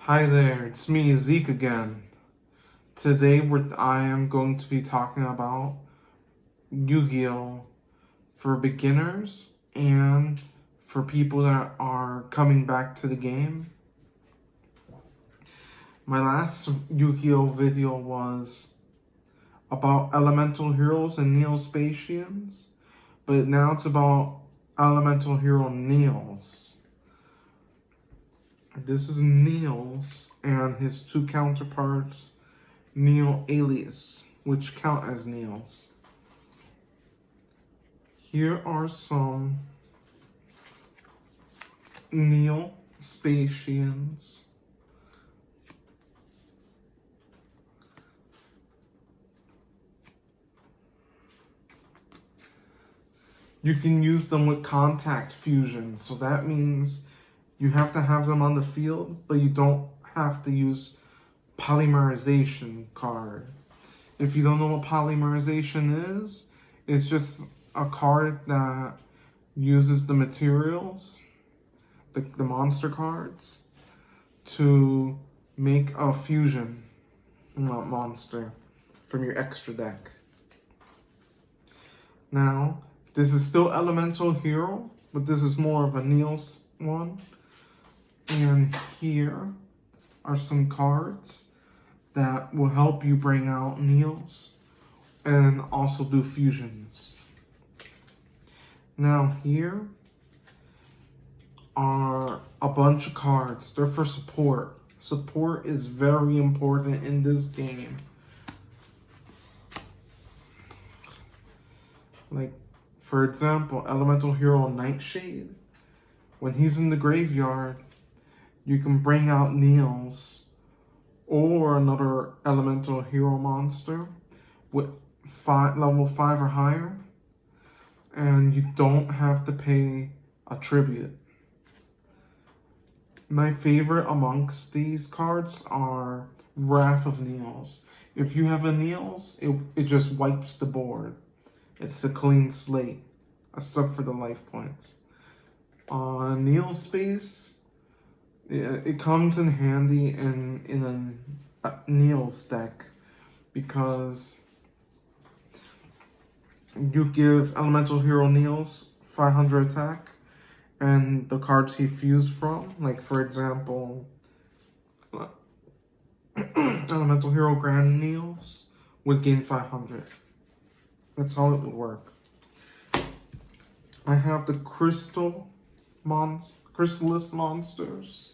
Hi there, it's me, Zeke again. Today I am going to be talking about Yu-Gi-Oh! For beginners and for people that are coming back to the game. My last Yu-Gi-Oh! Video was about Elemental Heroes and Neo-Spacians, but now it's about Elemental Hero Neos. This is Neos and his two counterparts, Neo Alias, which count as Neos. Here are some Neo-Spacians. You can use them with contact fusion, so that means you have to have them on the field, but you don't have to use polymerization card. If you don't know what polymerization is, it's just a card that uses the materials, the monster cards, to make a fusion monster from your extra deck. Now, this is still Elemental Hero, but this is more of a Neos one. And here are some cards that will help you bring out Neos and also do fusions. Now here are a bunch of cards. They're for support. Support is very important in this game. Like, for example, Elemental Hero Nightshade. When he's in the graveyard, you can bring out Neos or another Elemental Hero monster with level 5 or higher, and you don't have to pay a tribute. My favorite amongst these cards are Wrath of Neos. If you have a Neos, it just wipes the board. It's a clean slate, except for the life points. Neos Space, it comes in handy in a Neos deck because you give Elemental Hero Neos 500 attack, and the cards he fused from, like for example, Elemental Hero Grand Neos would gain 500. That's how it would work. I have the Chrysalis monsters.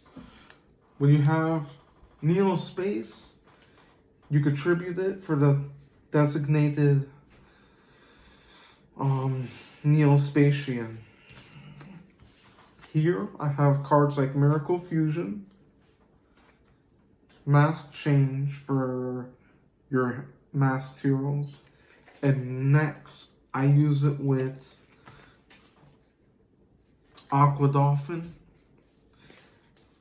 When you have Neo Space, you contribute it for the designated Neo-Spacian. Here I have cards like Miracle Fusion, Mask Change for your masked heroes, and next I use it with Aqua Dolphin,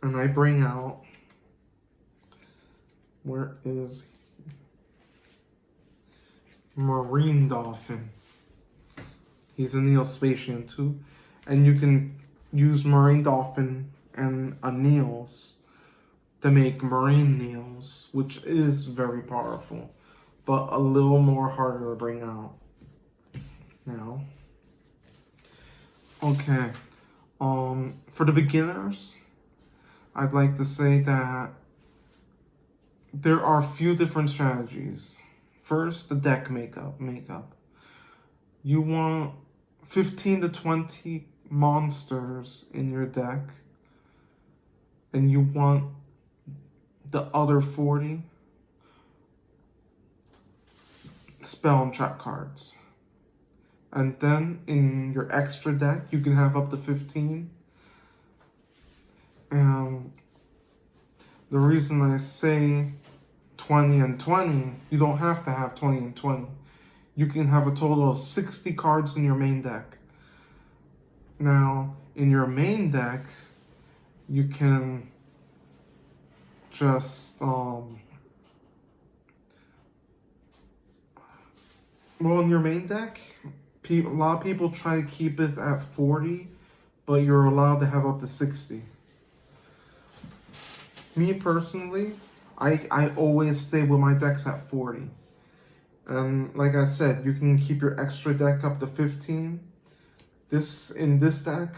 and I bring out, where is Marine Dolphin. He's a Neo-Spacian too, and you can use Marine Dolphin and a Neos to make Marine Neos, which is very powerful, but a little more harder to bring out. Now, okay, for the beginners, I'd like to say that there are a few different strategies. First, the deck makeup. You want 15 to 20 monsters in your deck, and you want the other 40 spell and trap cards. And then in your extra deck, you can have up to 15. And the reason I say 20 and 20, you don't have to have 20 and 20. You can have a total of 60 cards in your main deck. Now, in your main deck, you can just, in your main deck, a lot of people try to keep it at 40, but you're allowed to have up to 60. Me personally, I always stay with my decks at 40. And like I said, you can keep your extra deck up to 15. In this deck,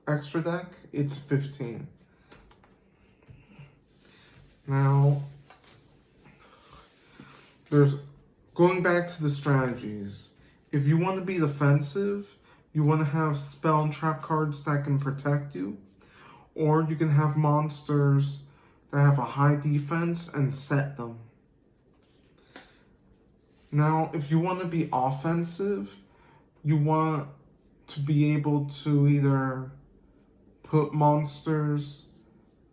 extra deck, it's 15. Now, there's going back to the strategies. If you want to be defensive, you want to have spell and trap cards that can protect you, or you can have monsters that have a high defense and set them. Now, if you want to be offensive, you want to be able to either put monsters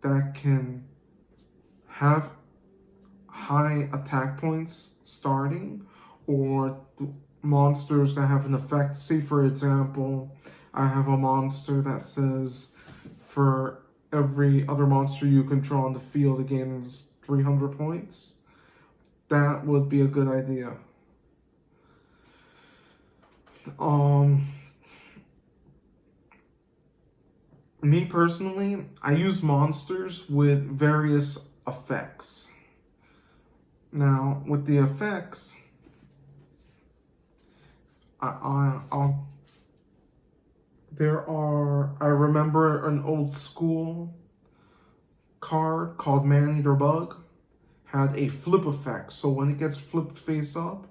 that can have high attack points starting, or monsters that have an effect. Say, for example, I have a monster that says for every other monster you control on the field, it gains 300 points. That would be a good idea. Me personally, I use monsters with various effects. Now, with the effects, I remember an old school card called Man-Eater Bug had a flip effect. So when it gets flipped face up,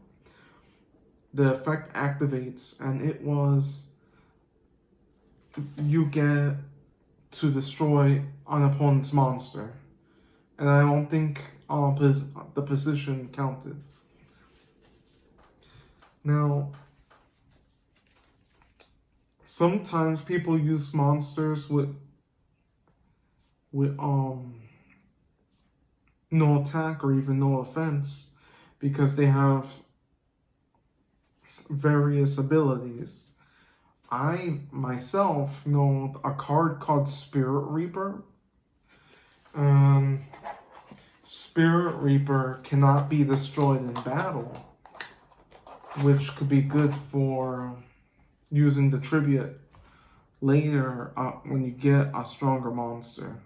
the effect activates, and it was you get to destroy an opponent's monster. And I don't think the position counted. Now, sometimes people use monsters with no attack or even no offense because they have various abilities. I myself know a card called Spirit Reaper. Spirit Reaper cannot be destroyed in battle, which could be good for using the tribute later when you get a stronger monster.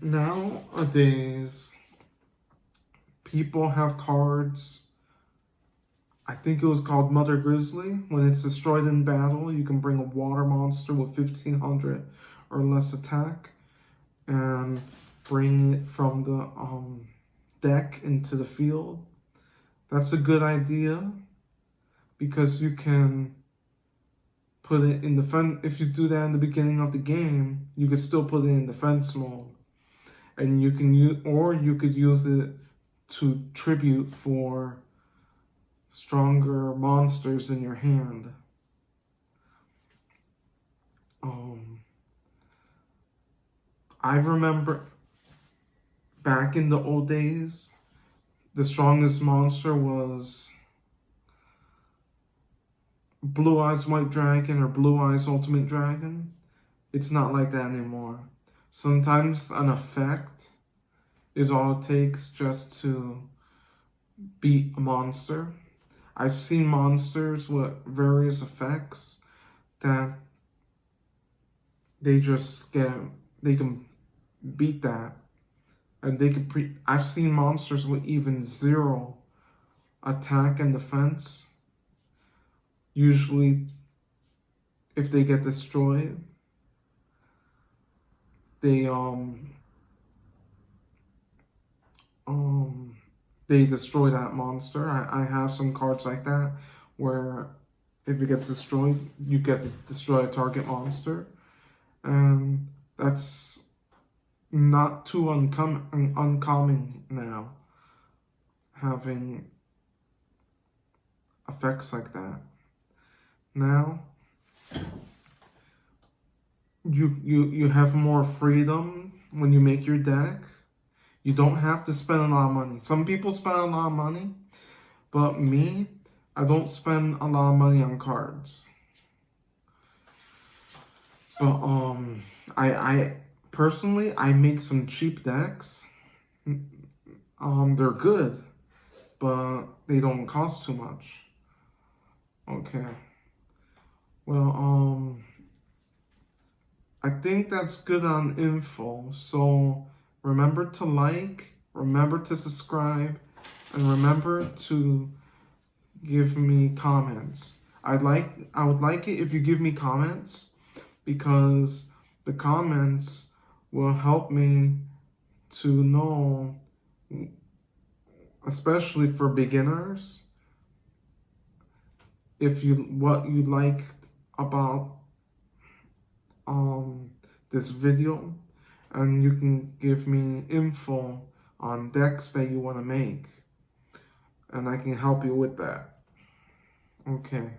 Nowadays, people have cards. I think it was called Mother Grizzly. When it's destroyed in battle, you can bring a water monster with 1500 or less attack and bring it from the deck into the field. That's a good idea because you can put it in defense. If you do that in the beginning of the game, you could still put it in defense mode, and you can you could use it to tribute for stronger monsters in your hand. I remember back in the old days, the strongest monster was Blue Eyes White Dragon or Blue Eyes Ultimate Dragon. It's not like that anymore. Sometimes an effect is all it takes just to beat a monster. I've seen monsters with various effects that they can beat that. And they could I've seen monsters with even 0 attack and defense. Usually, if they get destroyed, they destroy that monster. I have some cards like that where if it gets destroyed, you get to destroy a target monster, and that's not too uncommon now, having effects like that. Now, you have more freedom when you make your deck. You don't have to spend a lot of money. Some people spend a lot of money, but me, I don't spend a lot of money on cards. But I personally, I make some cheap decks. They're good, but they don't cost too much. Okay. Well, I think that's good on info. So remember to like, remember to subscribe, and remember to give me comments. I would like it if you give me comments, because the comments will help me to know, especially for beginners, if you what you like about this video, and you can give me info on decks that you want to make, and I can help you with that. Okay.